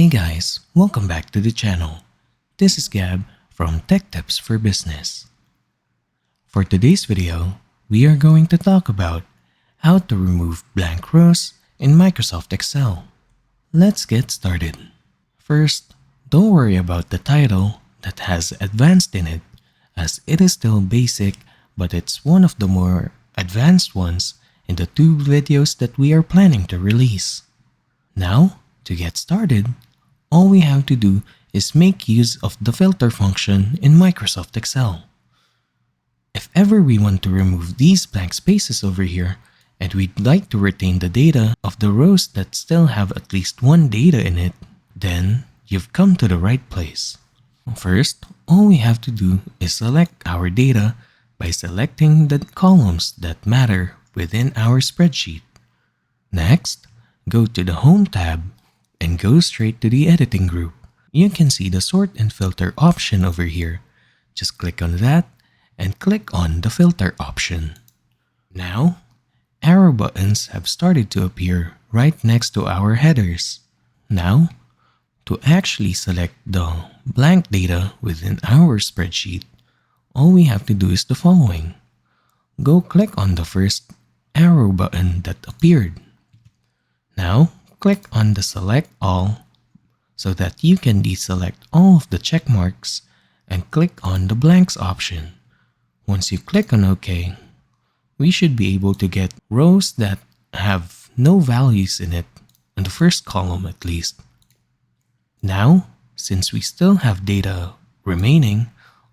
Hey guys, welcome back to the channel. This is Gab from Tech Tips for Business. For today's video, we are going to talk about how to remove blank rows in Microsoft Excel. Let's get started. First, don't worry about the title that has advanced in it, as it is still basic, but it's one of the more advanced ones in the two videos that we are planning to release. Now, to get started, all we have to do is make use of the filter function in Microsoft Excel. If ever we want to remove these blank spaces over here, and we'd like to retain the data of the rows that still have at least one data in it, then you've come to the right place. First, all we have to do is select our data by selecting the columns that matter within our spreadsheet. Next, go to the Home tab and go straight to the editing group. You can see the sort and filter option over here. Just click on that and click on the filter option. Now, arrow buttons have started to appear right next to our headers. Now, to actually select the blank data within our spreadsheet, all we have to do is the following. Go click on the first arrow button that appeared. Now, click on the Select All so that you can deselect all of the check marks and click on the blanks option. Once you click on OK, we should be able to get rows that have no values in it, in the first column at least. Now, since we still have data remaining,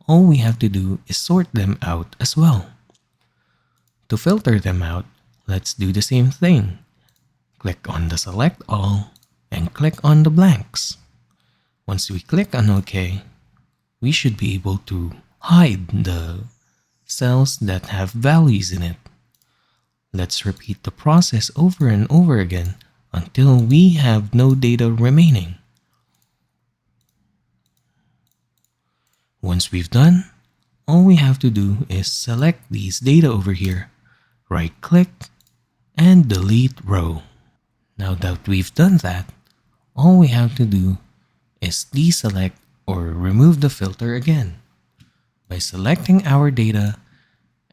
all we have to do is sort them out as well. To filter them out, let's do the same thing. Click on the Select All and click on the blanks. Once we click on OK, we should be able to hide the cells that have values in it. Let's repeat the process over and over again until we have no data remaining. Once we've done, all we have to do is select these data over here, right-click, and delete row. Now that we've done that, all we have to do is deselect or remove the filter again by selecting our data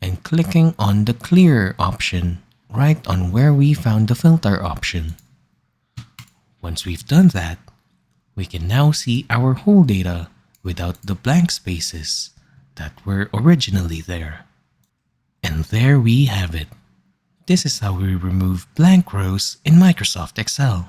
and clicking on the clear option right on where we found the filter option. Once we've done that, we can now see our whole data without the blank spaces that were originally there. And there we have it. This is how we remove blank rows in Microsoft Excel.